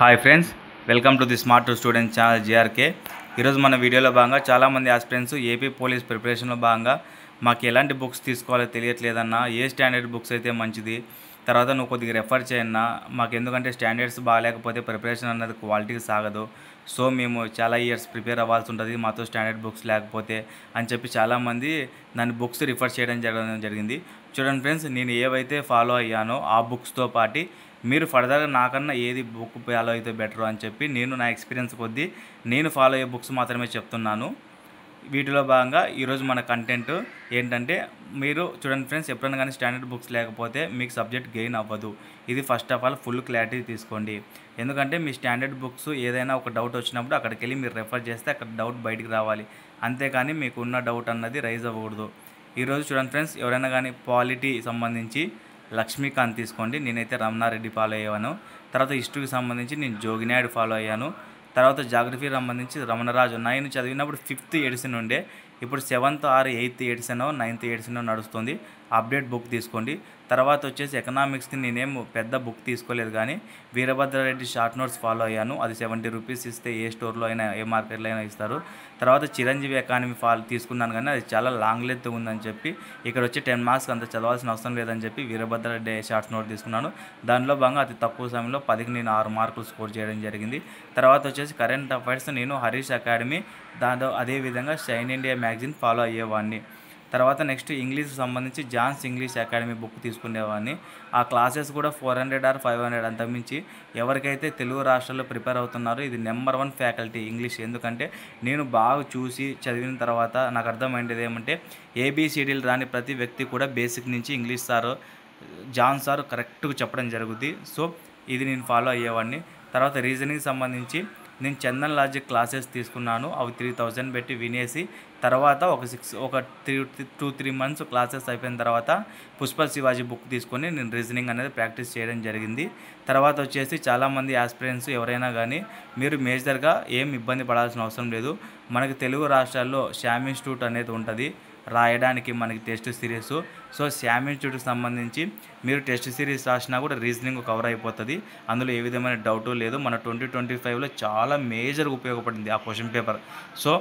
Hi friends, welcome to the smart student channel JRK. ఈరోజు మన వీడియోలో భాగంగా చాలామంది ఆస్పిరెంట్స్ ఏపీ పోలీస్ ప్రిపరేషన్లో భాగంగా మాకు ఎలాంటి బుక్స్ తీసుకోవాలో తెలియట్లేదన్నా, ఏ స్టాండర్డ్ బుక్స్ అయితే మంచిది, తర్వాత నువ్వు కొద్దిగా రెఫర్ చేయన్నా, మాకు ఎందుకంటే స్టాండర్డ్స్ బాగాలేకపోతే ప్రిపరేషన్ అన్నది క్వాలిటీకి సాగదు. సో మేము చాలా ఇయర్స్ ప్రిపేర్ అవ్వాల్సి ఉంటుంది మాతో స్టాండర్డ్ బుక్స్ లేకపోతే అని చెప్పి చాలామంది దాని బుక్స్ రిఫర్ చేయడం జరిగింది. చూడండి ఫ్రెండ్స్, నేను ఏవైతే ఫాలో అయ్యానో ఆ బుక్స్తో పాటు మీరు ఫర్దర్గా నాకన్నా ఏది బుక్ ఫాలో అయితే బెటర్ అని చెప్పి నేను నా ఎక్స్పీరియన్స్ కొద్దీ నేను ఫాలో అయ్యే బుక్స్ మాత్రమే చెప్తున్నాను. వీటిలో భాగంగా ఈరోజు మన కంటెంట్ ఏంటంటే, మీరు చూడండి ఫ్రెండ్స్, ఎప్పుడైనా కానీ స్టాండర్డ్ బుక్స్ లేకపోతే మీకు సబ్జెక్ట్ గెయిన్ అవ్వదు. ఇది first of all full clarity తీసుకోండి. ఎందుకంటే మీ స్టాండర్డ్ బుక్స్ ఏదైనా ఒక డౌట్ వచ్చినప్పుడు అక్కడికి వెళ్ళి మీరు రెఫర్ చేస్తే అక్కడ డౌట్ బయటికి రావాలి, అంతేకాని మీకు ఉన్న డౌట్ అన్నది రైజ్ అవ్వకూడదు. ఈరోజు చూడండి ఫ్రెండ్స్, ఎవరైనా కానీ పాలిటీ సంబంధించి లక్ష్మీకాంత్ తీసుకోండి, నేనైతే రమణారెడ్డి ఫాలో అయ్యాను. తర్వాత హిస్టరీకి సంబంధించి నేను జోగినాయుడు ఫాలో అయ్యాను. తర్వాత జాగ్రఫీ సంబంధించి రమణరాజు. నేను చదివినప్పుడు 5th ఎడిషన్ ఉండే, ఇప్పుడు 7th or 8th edition 9th edition నడుస్తుంది. అప్డేట్ బుక్ తీసుకోండి. తర్వాత వచ్చేసి ఎకనామిక్స్కి నేనేం పెద్ద బుక్ తీసుకోలేదు, కానీ వీరభద్రారెడ్డి షార్ట్ నోట్స్ ఫాలో అయ్యాను. అది 70 రూపీస్ ఇస్తే ఏ స్టోర్లో అయినా ఏ మార్కెట్లో అయినా ఇస్తారు. తర్వాత చిరంజీవి ఎకానమీ తీసుకున్నాను, కానీ అది చాలా లాంగ్ లెంత్ ఉందని చెప్పి ఇక్కడ వచ్చి 10 మార్క్స్ అంత చదవాల్సిన అవసరం లేదని చెప్పి వీరభద్రారెడ్డి షార్ట్ నోట్ తీసుకున్నాను. దానిలో భాగంగా అతి తక్కువ సమయంలో 10కి నేను 6 మార్కులు స్కోర్ చేయడం జరిగింది. తర్వాత వచ్చేసి కరెంట్ అఫైర్స్ నేను హరీష్ అకాడమీ, దాంట్లో అదేవిధంగా షైన్ ఇండియా మ్యాగజైన్ ఫాలో అయ్యేవాడిని. తర్వాత నెక్స్ట్ ఇంగ్లీష్ సంబంధించి జాన్స్ ఇంగ్లీష్ అకాడమీ బుక్ తీసుకునేవాడిని. ఆ క్లాసెస్ కూడా 400 or 500 అంతకుమించి ఎవరికైతే తెలుగు రాష్ట్రాల్లో ప్రిపేర్ అవుతున్నారో ఇది నెంబర్ 1 ఫ్యాకల్టీ ఇంగ్లీష్. ఎందుకంటే నేను బాగా చూసి చదివిన తర్వాత నాకు అర్థమైంది ఏమంటే, ఏబిసిడీలు రాని ప్రతి వ్యక్తి కూడా బేసిక్ నుంచి ఇంగ్లీష్ జాన్ సార్ కరెక్ట్గా చెప్పడం జరుగుద్ది. సో ఇది నేను ఫాలో అయ్యేవాడిని. తర్వాత రీజనింగ్ సంబంధించి నేను చందన్ లాజిక్ క్లాసెస్ తీసుకున్నాను. అవి 3000 పెట్టి వినేసి తర్వాత ఒక 2-3 మంత్స్ క్లాసెస్ అయిపోయిన తర్వాత పుష్ప శివాజీ బుక్ తీసుకొని నేను రీజనింగ్ అనేది ప్రాక్టీస్ చేయడం జరిగింది. తర్వాత వచ్చేసి చాలామంది ఆస్పిరెంట్స్ ఎవరైనా కానీ మీరు మేజర్గా ఏం ఇబ్బంది పడాల్సిన అవసరం లేదు. మనకి తెలుగు రాష్ట్రాల్లో శ్యామ్ ఇన్స్టిట్యూట్ అనేది ఉంటుంది రాయడానికి మనకి టెస్ట్ సిరీస్. సో శ్యామ్ ఇన్స్టిట్యూట్కి సంబంధించి మీరు టెస్ట్ సిరీస్ రాసినా కూడా రీజనింగ్ కవర్ అయిపోతుంది. అందులో ఏ విధమైన డౌటు లేదు. మన 2025లో చాలా మేజర్గా ఉపయోగపడింది ఆ క్వశ్చన్ పేపర్. సో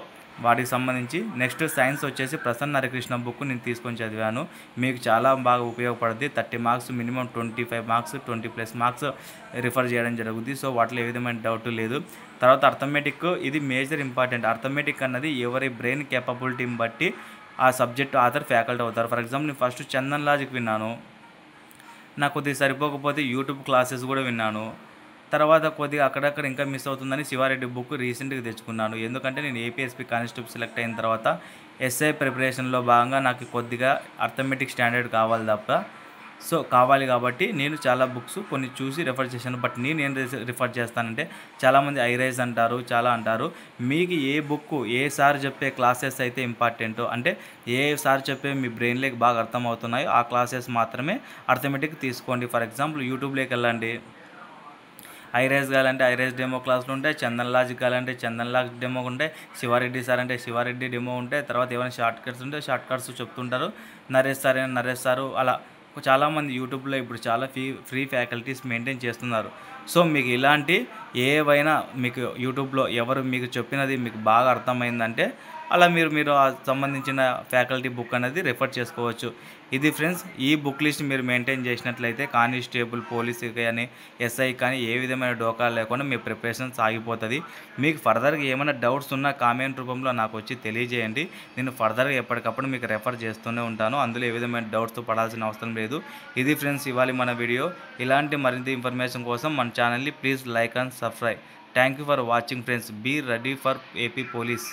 వాటికి సంబంధించి నెక్స్ట్ సైన్స్ వచ్చేసి ప్రసన్న హరికృష్ణ బుక్ నేను తీసుకొని చదివాను. మీకు చాలా బాగా ఉపయోగపడుతుంది. 30 marks minimum 25 marks 20+ marks refer చేయడం జరుగుతుంది. సో వాటిలో ఏ విధమైన డౌట్ లేదు. తర్వాత అర్థమెటిక్, ఇది మేజర్ ఇంపార్టెంట్. అర్థమెటిక్ అన్నది ఎవరి బ్రెయిన్ కేపబిలిటీని బట్టి ఆ సబ్జెక్ట్ ఆథర్ ఫ్యాకల్టీ అవుతారు. ఫర్ ఎగ్జాంపుల్ నేను ఫస్ట్ చందన్ లాజిక్ విన్నాను, నాకు కొద్దిగా సరిపోకపోతే యూట్యూబ్ క్లాసెస్ కూడా విన్నాను. తర్వాత కొద్దిగా అక్కడక్కడ ఇంకా మిస్ అవుతుందని శివారెడ్డి బుక్ రీసెంట్గా తెచ్చుకున్నాను. ఎందుకంటే నేను ఏపీఎస్పీ కానిస్టేబుల్ సెలెక్ట్ అయిన తర్వాత ఎస్ఐ ప్రిపరేషన్లో భాగంగా నాకు కొద్దిగా అర్థమెటిక్ స్టాండర్డ్ కావాలి కాబట్టి నేను చాలా బుక్స్ కొన్ని చూసి రెఫర్ చేశాను. బట్ నేను ఏం రిఫర్ చేస్తానంటే, చాలామంది ఐరైజ్ అంటారు, చాలా అంటారు. మీకు ఏ బుక్ ఏ సార్ చెప్పే క్లాసెస్ అయితే ఇంపార్టెంటో, అంటే ఏ సార్ చెప్పే మీ బ్రెయిన్లోకి బాగా అర్థం అవుతున్నాయో ఆ క్లాసెస్ మాత్రమే అర్థమెటిక్ తీసుకోండి. ఫర్ ఎగ్జాంపుల్ యూట్యూబ్లోకి వెళ్ళండి, ఐరైజ్ కావాలంటే ఐరైజ్ డెమో క్లాసులు ఉంటాయి, చందన్ లాజిక్ కావాలంటే చందన్ లాజిక్ డెమో ఉంటాయి, శివారెడ్డి సార్ అంటే శివారెడ్డి డెమో ఉంటాయి. తర్వాత ఏమైనా షార్ట్ కట్స్ ఉంటే షార్ట్ కట్స్ చెప్తుంటారు, నరేష్ సార్ అలా చాలామంది యూట్యూబ్లో ఇప్పుడు చాలా ఫ్రీ ఫ్యాకల్టీస్ మెయింటైన్ చేస్తున్నారు. సో మీకు ఇలాంటి ఏవైనా మీకు యూట్యూబ్లో ఎవరు మీకు చెప్పినది మీకు బాగా అర్థమైందంటే అలా మీరు ఆ సంబంధించిన ఫ్యాకల్టీ బుక్ అనేది రెఫర్ చేసుకోవచ్చు. ఇది ఫ్రెండ్స్, ఈ బుక్ లిస్ట్ మీరు మెయింటైన్ చేసినట్లయితే కానిస్టేబుల్, పోలీసు కానీ ఎస్ఐ కానీ ఏ విధమైన డోకాలు లేకుండా మీ ప్రిపరేషన్ సాగిపోతుంది. మీకు ఫర్దర్గా ఏమైనా డౌట్స్ ఉన్నా కామెంట్ రూపంలో నాకు వచ్చి తెలియజేయండి. నేను ఫర్దర్గా ఎప్పటికప్పుడు మీకు రెఫర్ చేస్తూనే ఉంటాను. అందులో ఏ విధమైన డౌట్స్ పడాల్సిన అవసరం లేదు. ఇది ఫ్రెండ్స్ ఇవాళ మన వీడియో. ఇలాంటి మరింత ఇన్ఫర్మేషన్ కోసం మన ఛానల్ని please like and subscribe. Thank you for watching friends. Be ready for AP police.